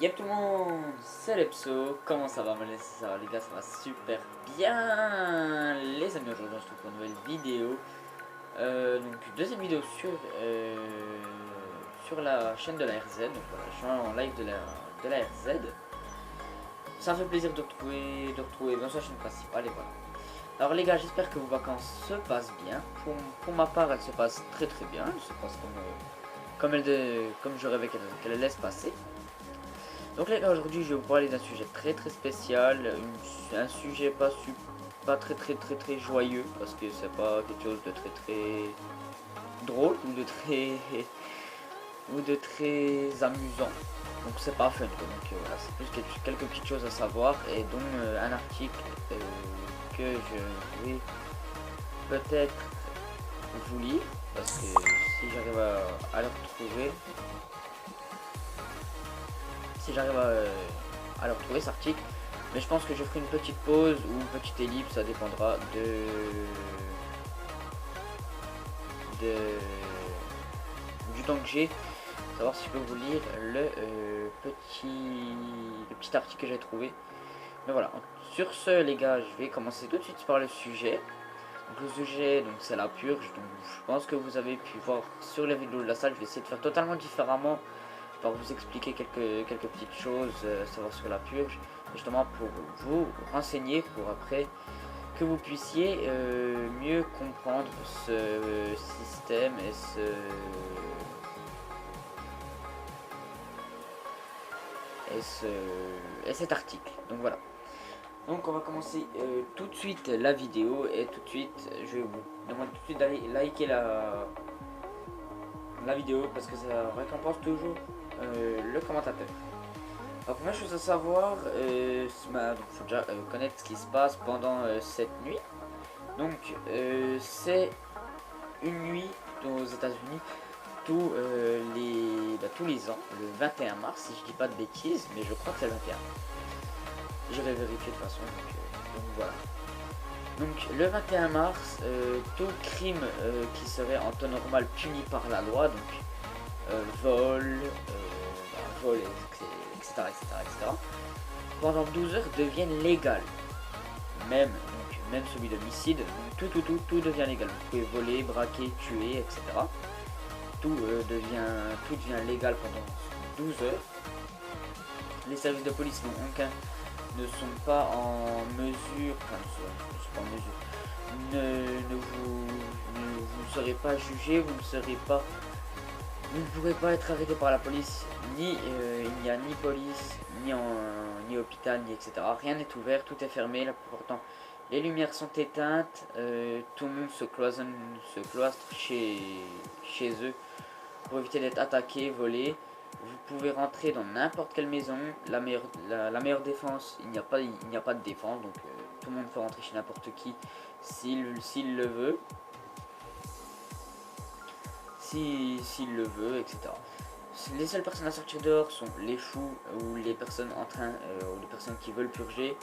Yep tout le monde, c'est Lepso, comment ça va les gars, ça va super bien les amis. Aujourd'hui on se retrouve pour une nouvelle vidéo, donc deuxième vidéo sur la chaîne de la RZ, donc voilà, je suis en live de la RZ. Ça me fait plaisir de retrouver dans sa chaîne principale et voilà. Alors les gars, j'espère que vos vacances se passent bien. Pour ma part, elles se passent très bien, elles se passent comme je rêvais qu'elle laisse passer. Donc les gars, aujourd'hui je vais vous parler d'un sujet très spécial, un sujet pas très joyeux, parce que c'est pas quelque chose de très drôle ou de très amusant. Donc c'est pas fun quoi. Donc voilà, c'est plus quelques petites choses à savoir et dont un article que je vais peut-être vous lire, parce que si j'arrive à le retrouver. Si j'arrive à le retrouver cet article, mais je pense que je ferai une petite pause ou une petite ellipse, ça dépendra du temps que j'ai, savoir si je peux vous lire le petit article que j'ai trouvé. Mais voilà, sur ce les gars, je vais commencer tout de suite par le sujet. Donc le sujet, donc c'est la purge. Donc je pense que vous avez pu voir sur les vidéos de la salle, je vais essayer de faire totalement différemment, pour vous expliquer quelques petites choses, savoir sur la purge, justement pour vous renseigner, pour après que vous puissiez mieux comprendre ce système et cet article. Donc voilà. Donc on va commencer tout de suite la vidéo et tout de suite je vais vous demander tout de suite d'aller liker la vidéo parce que ça récompense toujours le commentateur. Alors première chose à savoir, il faut déjà connaître ce qui se passe pendant cette nuit. Donc c'est une nuit aux États-Unis tous les ans, le 21 mars si je dis pas de bêtises, mais je crois que c'est le 21. J'irai vérifier de toute façon. Donc voilà. Donc le 21 mars, tout crime qui serait en temps normal puni par la loi, donc vol, etc. Pendant 12 heures deviennent légales. Même celui d'homicide, tout devient légal. Vous pouvez voler, braquer, tuer, etc. Tout devient légal pendant 12 heures. Les services de police ne sont pas en mesure, vous ne serez pas jugé, vous ne pourrez pas être arrêté par la police, il n'y a ni police, ni hôpital, ni etc. Rien n'est ouvert, tout est fermé, là pourtant les lumières sont éteintes, tout le monde se cloistre chez eux pour éviter d'être attaqué, volé. Vous pouvez rentrer dans n'importe quelle maison, la meilleure défense, il n'y a pas de défense, donc tout le monde peut rentrer chez n'importe qui s'il le veut. S'il le veut, etc. Les seules personnes à sortir dehors sont les fous ou les personnes ou les personnes qui veulent purger.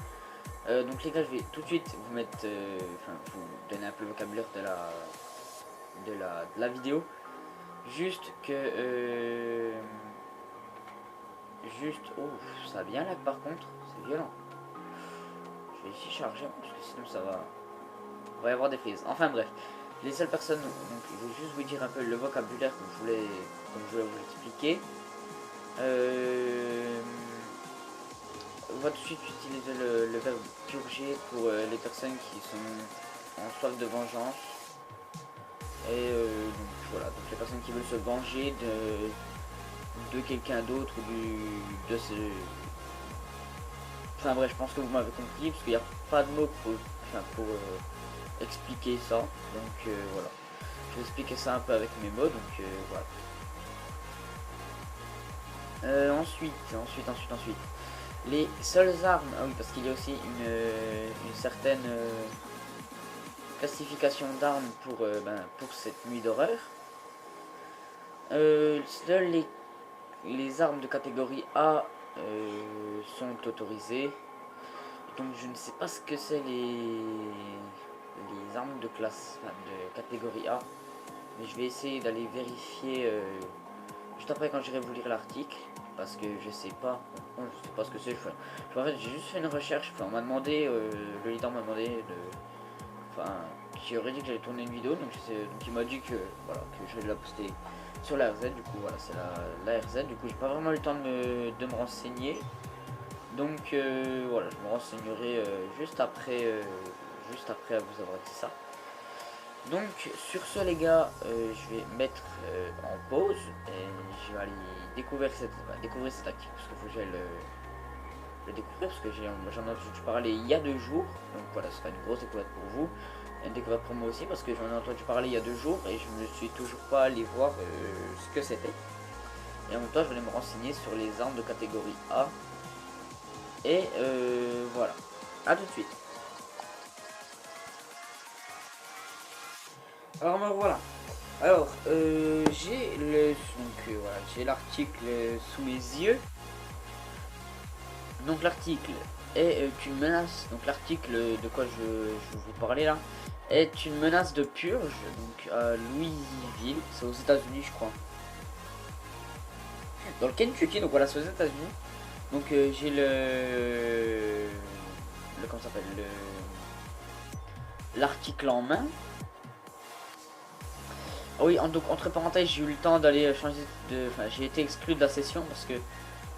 Donc les gars, je vais tout de suite vous mettre, vous donner un peu le vocabulaire de la vidéo. Juste que, oh, ça vient là par contre, c'est violent. Je vais ici charger parce que sinon ça va y avoir des frises. Enfin bref. Les seules personnes, donc je vais juste vous dire un peu le vocabulaire comme je voulais vous expliquer. On va tout de suite utiliser le verbe purger pour les personnes qui sont en soif de vengeance. Et donc voilà, donc les personnes qui veulent se venger de quelqu'un d'autre ou de ce... Enfin bref, je pense que vous m'avez compris parce qu'il n'y a pas de mots pour expliquer ça. Donc voilà. Je vais expliquer ça un peu avec mes mots, donc voilà. Ensuite. Les seules armes, ah oui, parce qu'il y a aussi une certaine classification d'armes pour cette nuit d'horreur. Seules les armes de catégorie A sont autorisées. Donc je ne sais pas ce que c'est les armes de classe, de catégorie A. Mais je vais essayer d'aller vérifier juste après quand j'irai vous lire l'article. parce que je sais pas. Bon, je sais pas ce que c'est. En fait, j'ai juste fait une recherche. Enfin, on m'a demandé, le leader m'a demandé de. Enfin, qui aurait dit que j'allais tourner une vidéo. Donc il m'a dit que voilà, que j'allais la poster sur la RZ. Du coup, voilà, c'est la RZ. Du coup, j'ai pas vraiment eu le temps de me renseigner. Donc voilà, je me renseignerai juste après vous avoir dit ça. Donc sur ce les gars, je vais mettre en pause et je vais aller découvrir cette activité parce qu'il faut que j'aille le découvrir parce que j'en ai entendu parler il y a 2 jours. Donc voilà, ce sera une grosse découverte pour vous, une découverte pour moi aussi parce que j'en ai entendu parler il y a 2 jours et je ne suis toujours pas allé voir ce que c'était. Et en même temps je vais aller me renseigner sur les armes de catégorie A. Et voilà, à tout de suite. Alors me voilà. Alors j'ai l'article sous mes yeux. Donc l'article est une menace. Donc l'article de quoi je vais vous parler là est une menace de purge. Donc à Louisville, c'est aux États-Unis je crois. Dans le Kentucky, donc voilà, c'est aux États-Unis. Donc j'ai comment ça s'appelle, l'article en main. Ah oui, donc entre parenthèses, j'ai eu le temps d'aller changer de. Enfin, j'ai été exclu de la session parce que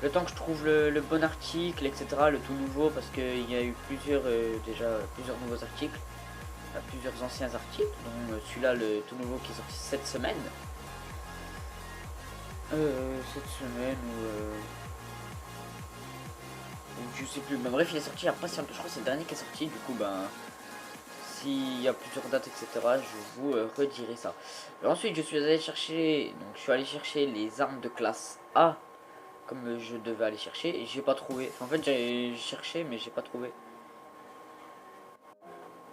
le temps que je trouve le bon article, etc., le tout nouveau, parce qu'il y a eu plusieurs nouveaux articles, plusieurs anciens articles, dont celui-là, le tout nouveau qui est sorti cette semaine. Cette semaine ou je sais plus. Mais bref, il est sorti il n'y a pas si longtemps. Je crois que c'est le dernier qui est sorti. Du coup, ben. S'il y a plusieurs dates, etc., je vous redirai ça. Et ensuite, je suis allé chercher. Donc, je suis allé chercher les armes de classe A. Comme je devais aller chercher. Et j'ai pas trouvé. Enfin, en fait, j'ai cherché, mais j'ai pas trouvé.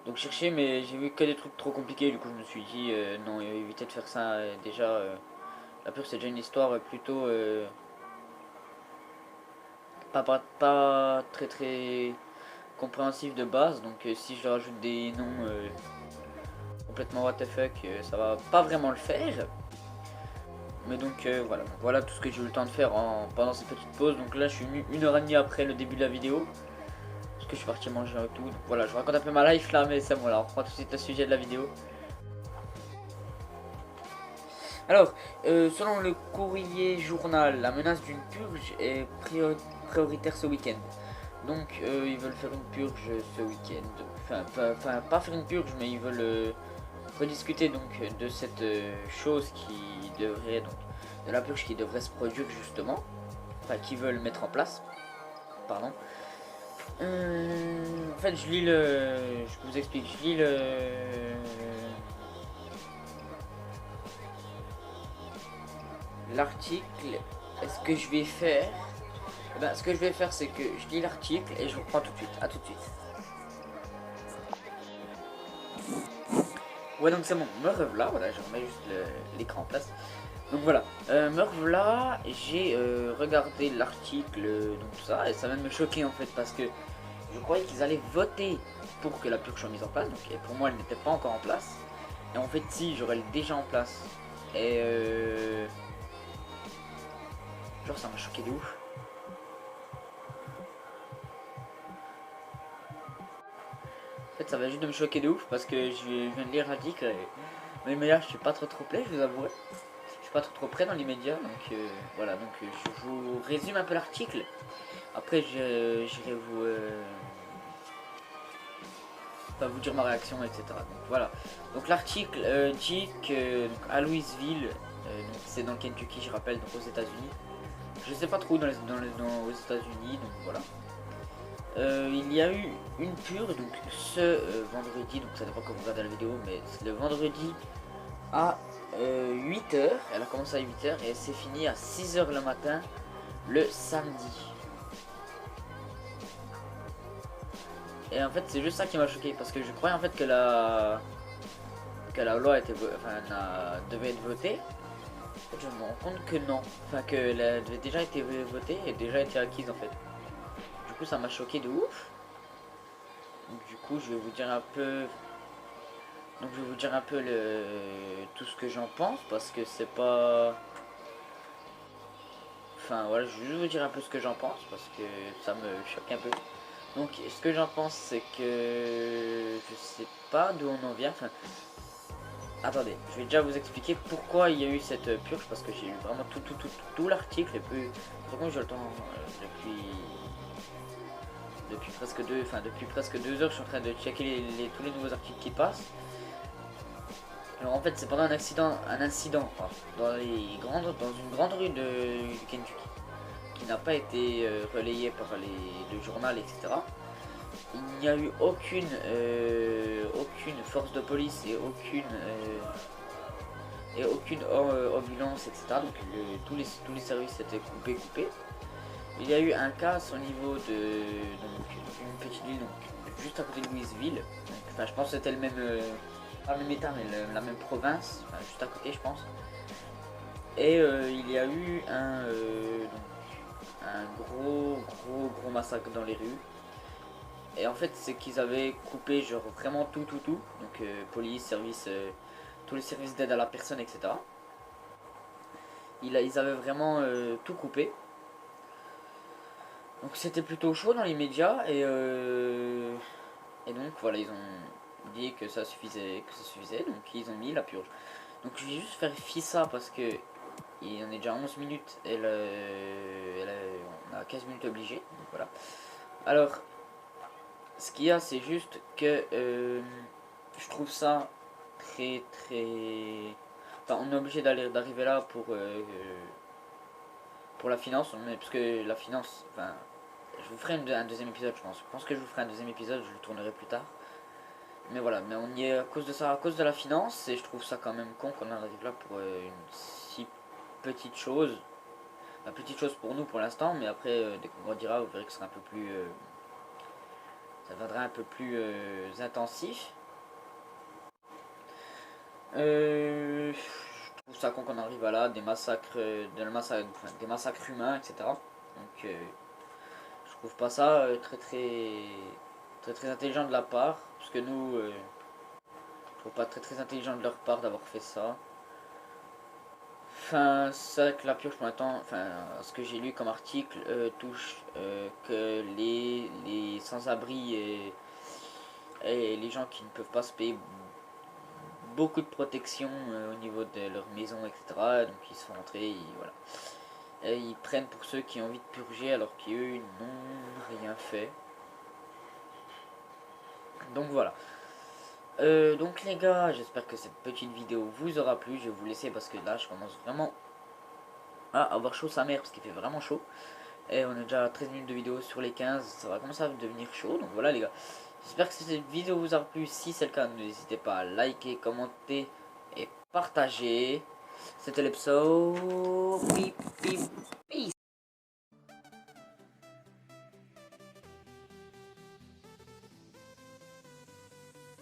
Donc, cherché, mais j'ai vu que des trucs trop compliqués. Du coup, je me suis dit, non, éviter de faire ça. Déjà, la pure, c'est déjà une histoire plutôt. Pas très très compréhensif de base, donc si je rajoute des noms complètement what the fuck, ça va pas vraiment le faire. Mais donc voilà tout ce que j'ai eu le temps de faire pendant cette petite pause. Donc là je suis 1h30 après le début de la vidéo parce que je suis parti manger et tout. Donc voilà, je raconte un peu ma life là, mais c'est bon, là on reprend tout de suite le sujet de la vidéo. Alors, selon le courrier journal, la menace d'une purge est prioritaire ce week-end. Donc ils veulent faire une purge ce week-end. Enfin, pas faire une purge, mais ils veulent rediscuter donc de cette chose qui devrait, donc de la purge qui devrait se produire justement. Enfin, qu'ils veulent mettre en place. Pardon. En fait, je lis le. Je vous explique. Je lis l'article. Est-ce que je vais faire. Eh ben, ce que je vais faire, c'est que je lis l'article et je vous reprends tout de suite. À tout de suite. Ouais, donc c'est bon, me revoilà, voilà, je remets juste l'écran en place. Donc voilà, me revoilà, j'ai regardé l'article, donc tout ça, et ça vient de me choquer en fait, parce que je croyais qu'ils allaient voter pour que la purge soit mise en place, donc et pour moi elle n'était pas encore en place. Et en fait si, j'aurais déjà en place. Et genre ça m'a choqué de ouf. En fait ça va juste de me choquer de ouf, parce que je viens de lire l'article, mais là je suis pas trop prêt, je vous avouerai. Je suis pas trop près dans l'immédiat, donc voilà, donc je vous résume un peu l'article. Après j'irai vous dire ma réaction, etc. Donc voilà. Donc l'article dit que donc, à Louisville, c'est dans le Kentucky, je rappelle, donc aux États-Unis. Je sais pas trop où aux États-Unis, donc voilà. Il y a eu une purge donc ce vendredi, donc ça dépend quand vous regardez la vidéo, mais c'est le vendredi à 8h, elle a commencé à 8h et elle s'est finie à 6h le matin le samedi. Et en fait c'est juste ça qui m'a choqué parce que je croyais en fait que la loi était devait être votée. En fait, je me rends compte que non, enfin que elle avait déjà été votée et déjà été acquise en fait. Du coup ça m'a choqué de ouf. Donc, du coup je vais vous dire un peu. Donc je vais vous dire un peu tout ce que j'en pense parce que c'est pas. enfin voilà, je vais juste vous dire un peu ce que j'en pense parce que ça me choque un peu. Donc ce que j'en pense c'est que je sais pas d'où on en vient. Enfin, attendez, je vais déjà vous expliquer pourquoi il y a eu cette purge parce que j'ai lu vraiment tout l'article et puis je le temps depuis presque 2 heures je suis en train de checker tous les nouveaux articles qui passent. Alors en fait c'est pendant un incident dans une grande rue du Kentucky qui n'a pas été relayé par le journal, etc. Il n'y a eu aucune force de police et aucune ambulance, etc. Donc tous les services étaient coupés. Il y a eu un cas au niveau d'une petite ville donc, juste à côté de Louisville. Donc, enfin, je pense que c'était le même, pas le même état mais la même province, enfin, juste à côté je pense. Et il y a eu un gros massacre dans les rues. Et en fait c'est qu'ils avaient coupé genre vraiment tout. Donc police, service, tous les services d'aide à la personne, etc. Ils avaient vraiment tout coupé. Donc c'était plutôt chaud dans les médias et donc voilà, ils ont dit que ça suffisait, donc ils ont mis la purge. Donc je vais juste faire ça parce que il en est déjà 11 minutes et on a 15 minutes obligé. Donc voilà. Alors ce qu'il y a c'est juste que je trouve ça très. Enfin, on est obligé d'arriver là pour la finance, mais parce que la finance, enfin, je vous ferai un deuxième épisode, je pense. Je pense que je vous ferai un deuxième épisode, je le tournerai plus tard. Mais voilà, mais on y est à cause de ça, à cause de la finance, et je trouve ça quand même con qu'on en arrive là pour une si petite chose. La petite chose pour nous pour l'instant, mais après, dès qu'on grandira, vous verrez que ce sera un peu plus. Ça deviendra un peu plus intensif. Je trouve ça con qu'on arrive à là, des massacres, des massacres humains, etc. Donc, je trouve pas ça très intelligent de la part, parce que nous, je trouve pas très intelligent de leur part d'avoir fait ça. Enfin, c'est vrai que la purge pour l'instant, enfin, ce que j'ai lu comme article touche que les sans-abri et les gens qui ne peuvent pas se payer beaucoup de protection au niveau de leur maison, etc. Donc ils se font entrer, voilà. Et ils prennent pour ceux qui ont envie de purger alors qu'eux n'ont rien fait. Donc voilà. Donc les gars, j'espère que cette petite vidéo vous aura plu. Je vais vous laisser parce que là je commence vraiment à avoir chaud sa mère parce qu'il fait vraiment chaud. Et on a déjà 13 minutes de vidéo sur les 15, ça va commencer à devenir chaud. Donc voilà les gars, j'espère que cette vidéo vous aura plu. Si c'est le cas, n'hésitez pas à liker, commenter et partager. C'était l'épisode.